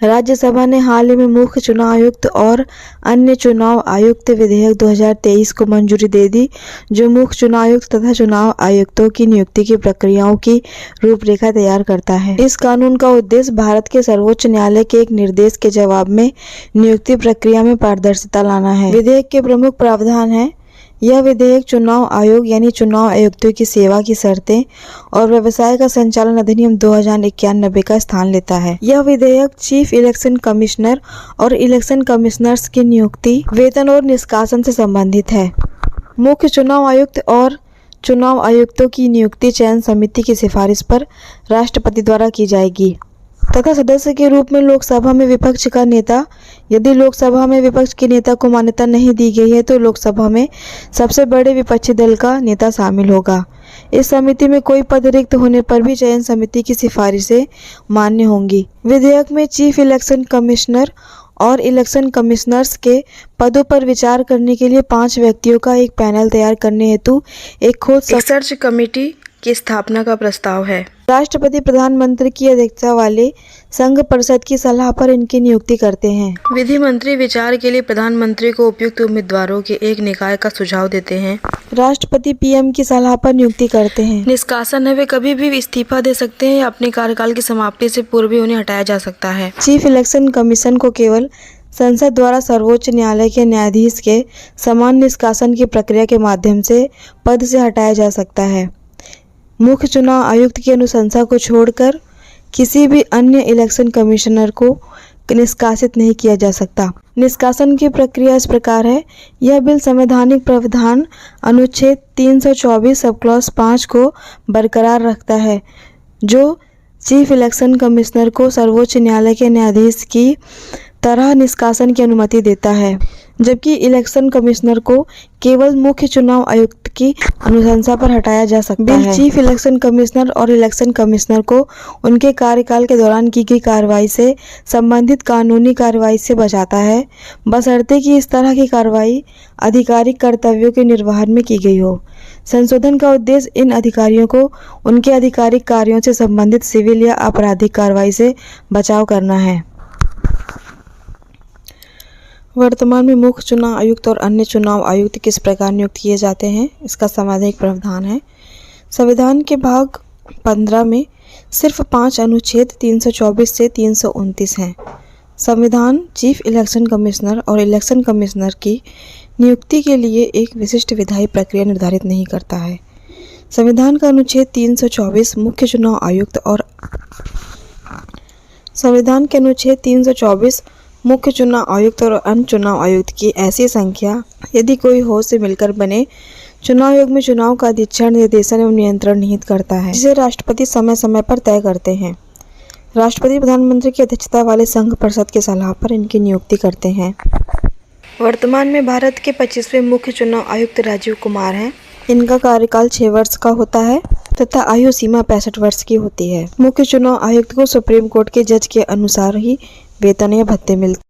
राज्यसभा ने हाल ही में मुख्य चुनाव आयुक्त और अन्य चुनाव आयुक्त विधेयक 2023 को मंजूरी दे दी, जो मुख्य चुनाव आयुक्त तथा चुनाव आयुक्तों की नियुक्ति की प्रक्रियाओं की रूपरेखा तैयार करता है। इस कानून का उद्देश्य भारत के सर्वोच्च न्यायालय के एक निर्देश के जवाब में नियुक्ति प्रक्रिया में पारदर्शिता लाना है। विधेयक के प्रमुख प्रावधान हैं। यह विधेयक चुनाव आयोग यानी चुनाव आयुक्तों की सेवा की शर्तें और व्यवसाय का संचालन अधिनियम 2091 का स्थान लेता है। यह विधेयक चीफ इलेक्शन कमिश्नर और इलेक्शन कमिश्नर्स की नियुक्ति, वेतन और निष्कासन से संबंधित है। मुख्य चुनाव आयुक्त और चुनाव आयुक्तों की नियुक्ति चयन समिति की सिफारिश पर राष्ट्रपति द्वारा की जाएगी तथा सदस्य के रूप में लोकसभा में विपक्ष का नेता। यदि लोकसभा में विपक्ष के नेता को मान्यता नहीं दी गई है तो लोकसभा में सबसे बड़े विपक्षी दल का नेता शामिल होगा। इस समिति में कोई पद रिक्त होने पर भी चयन समिति की सिफारिशें मान्य होंगी। विधेयक में चीफ इलेक्शन कमिश्नर और इलेक्शन कमिश्नर्स के पदों पर विचार करने के लिए 5 व्यक्तियों का एक पैनल तैयार करने हेतु एक खोज सर्च कमेटी की स्थापना का प्रस्ताव है। राष्ट्रपति प्रधानमंत्री की अध्यक्षता वाले संघ परिषद की सलाह पर इनकी नियुक्ति करते हैं। विधि मंत्री विचार के लिए प्रधानमंत्री को उपयुक्त उम्मीदवारों के एक निकाय का सुझाव देते हैं। राष्ट्रपति पीएम की सलाह पर नियुक्ति करते हैं। निष्कासन है, वे कभी भी इस्तीफा दे सकते हैं या अपने कार्यकाल की समाप्ति से पूर्व भी उन्हें हटाया जा सकता है। चीफ इलेक्शन कमीशन को केवल संसद द्वारा सर्वोच्च न्यायालय के न्यायाधीश के समान निष्कासन की प्रक्रिया के माध्यम से पद से हटाया जा सकता है। मुख्य चुनाव आयुक्त की अनुशंसा को छोड़कर किसी भी अन्य इलेक्शन कमिश्नर को निष्कासित नहीं किया जा सकता। निष्कासन की प्रक्रिया इस प्रकार है। यह बिल संवैधानिक प्रावधान अनुच्छेद 324 सब क्लॉज 5 को बरकरार रखता है, जो चीफ इलेक्शन कमिश्नर को सर्वोच्च न्यायालय के न्यायाधीश की तरह निष्कासन की अनुमति देता है, जबकि इलेक्शन कमिश्नर को केवल मुख्य चुनाव आयुक्त की अनुशंसा पर हटाया जा सकता है। चीफ इलेक्शन कमिश्नर और इलेक्शन कमिश्नर को उनके कार्यकाल के दौरान की गई कार्रवाई से संबंधित कानूनी कार्रवाई से बचाता है, बशर्ते कि इस तरह की कार्रवाई आधिकारिक कर्तव्यों के निर्वहन में की गई हो। संशोधन का उद्देश्य इन अधिकारियों को उनके आधिकारिक कार्यों से संबंधित सिविल या आपराधिक कार्रवाई से बचाव करना है। वर्तमान में मुख्य चुनाव आयुक्त और अन्य चुनाव आयुक्त किस प्रकार नियुक्त किए जाते हैं, इसका संवैधानिक प्रावधान है। संविधान के भाग 15 में सिर्फ 5 अनुच्छेद 324 से 329 हैं। संविधान चीफ इलेक्शन कमिश्नर और इलेक्शन कमिश्नर की नियुक्ति के लिए एक विशिष्ट विधायी प्रक्रिया निर्धारित नहीं करता है। संविधान का अनुच्छेद 324 मुख्य चुनाव आयुक्त और संविधान के अनुच्छेद 324 मुख्य चुनाव आयुक्त और अन्य चुनाव आयुक्त की ऐसी संख्या यदि कोई हो से मिलकर बने चुनाव आयोग में चुनाव का अधीक्षण, निर्देशन एवं नियंत्रण निहित करता है, जिसे राष्ट्रपति समय समय पर तय करते हैं। राष्ट्रपति प्रधानमंत्री की अध्यक्षता वाले संघ परिषद की सलाह पर इनकी नियुक्ति करते हैं। वर्तमान में भारत के 25वें मुख्य चुनाव आयुक्त राजीव कुमार हैं। इनका कार्यकाल 6 वर्ष का होता है तथा आयु सीमा 65 वर्ष की होती है। मुख्य चुनाव आयुक्त को सुप्रीम कोर्ट के जज के अनुसार ही वेतन या भत्ते मिलते